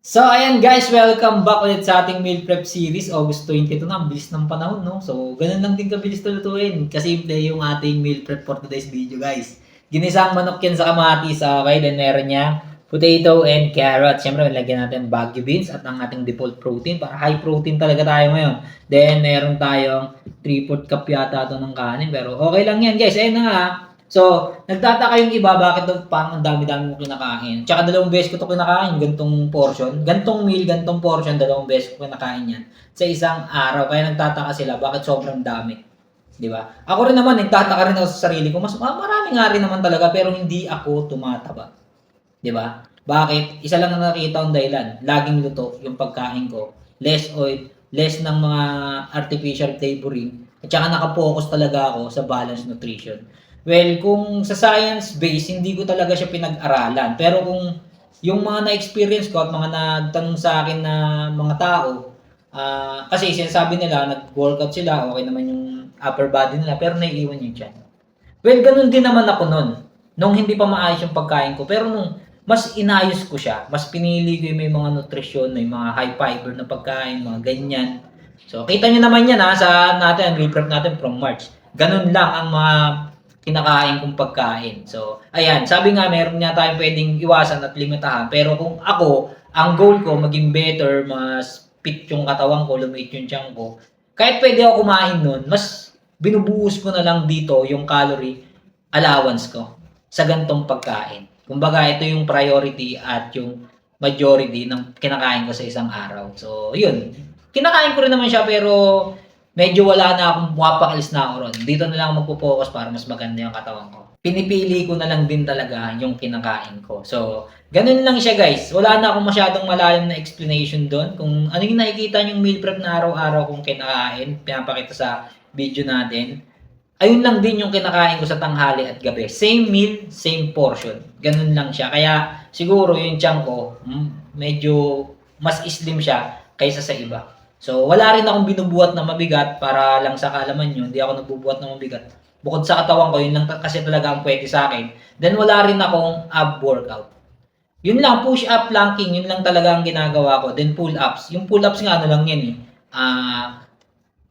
So, ayan guys, welcome back ulit sa ating meal prep series. August 22 na, ang bilis ng panahon, no? So, ganun lang din kabilis tulutuin. Kasimple yung ating meal prep for today's video, guys. Ginisang manok yan sa kamatis, okay? Then, meron niya potato and carrot. Siyempre, lagyan natin bagu beans at ang ating default protein para high protein talaga tayo ngayon. Then, meron tayong 3/4 cup yata ito ng kanin. Pero, okay lang yan, guys. Ayun na nga. So, nagtataka yung iba, bakit daw parang ang dami-dami mo kinakain. Tsaka 2 beses ko ito kinakain, gantong portion. Gantong meal, gantong portion, 2 beses ko kinakain yan sa isang araw. Kaya nagtataka sila, bakit sobrang dami. Di ba? Ako rin naman, nagtataka rin ako sa sarili ko. Marami nga rin naman talaga, pero hindi ako tumataba. Di ba? Bakit? Isa lang na nakita kong dahilan. Laging luto yung pagkain ko. Less oil, less ng mga artificial flavoring. At saka nakapokus talaga ako sa balanced nutrition. Well, kung sa science base, hindi ko talaga siya pinag-aralan. Pero kung yung mga na-experience ko at mga nagtanong sa akin na mga tao, kasi sinasabi nila, nag-workout sila, okay naman yung upper body nila, pero naiiwan yung tiyan. Well, ganun din naman ako nun. Nung hindi pa maayos yung pagkain ko. Pero nung mas inayos ko siya, mas pinili ko yung may mga nutrisyon, may mga high fiber na pagkain, mga ganyan. So, kita nyo naman yan sa natin, ang meal prep natin from March. Ganun lang ang mga kinakain kong pagkain. So, ayan, sabi nga meron nga tayong pwedeng iwasan at limitahan. Pero kung ako, ang goal ko maging better, mas fit yung katawan ko, lumit yung tiyan ko. Kahit pwede ako kumain nun, mas binubuhos ko na lang dito yung calorie allowance ko sa gantong pagkain. Kumbaga, ito yung priority at yung majority ng kinakain ko sa isang araw. So, yun. Kinakain ko rin naman siya pero medyo wala na akong pumapakalis na ako ron. Dito na lang ako magpo-focus para mas maganda yung katawan ko. Pinipili ko na lang din talaga yung kinakain ko. So, ganun lang siya guys. Wala na akong masyadong malalim na explanation doon. Kung ano yung nakikita yung meal prep na araw-araw kong kinakain, pinapakita sa video natin. Ayun lang din yung kinakain ko sa tanghali at gabi. Same meal, same portion. Ganun lang siya. Kaya siguro yung tiyan ko, medyo mas slim siya kaysa sa iba. So, wala rin akong binubuhat na mabigat para lang sa kaalaman nyo. Hindi ako nagbubuhat ng mabigat. Bukod sa katawan ko, yun lang kasi talaga ang pwede sa akin. Then, wala rin akong ab workout. Yun lang, push-up, planking, yun lang talaga ang ginagawa ko. Then, pull-ups. Yung pull-ups nga, ano lang yan eh.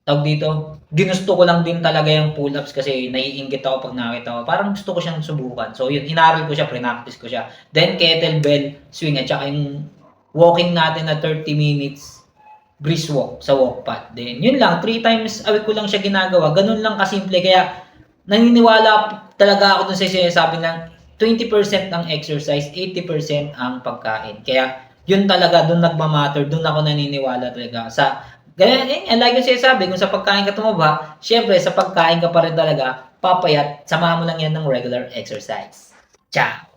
Tawag dito, ginusto ko lang din talaga yung pull-ups kasi naiinggit ako pag nakita ko. Parang gusto ko siyang subukan. So, yun, inaral ko siya, pre-practice ko siya. Then, kettlebell swing at saka yung walking natin na 30 minutes brisk walk sa walk pad. Then, yun lang, 3 times a week ko lang siya ginagawa. Ganun lang kasimple. Kaya, naniniwala talaga ako dun sa sinasabi ng 20% ang exercise, 80% ang pagkain. Kaya, yun talaga, dun nagmamatter, dun ako naniniwala talaga. Ganyan, like yung sinasabi, kung sa pagkain ka tumaba, syempre, sa pagkain ka pa rin talaga, papayat, samahan mo lang yan ng regular exercise. Ciao!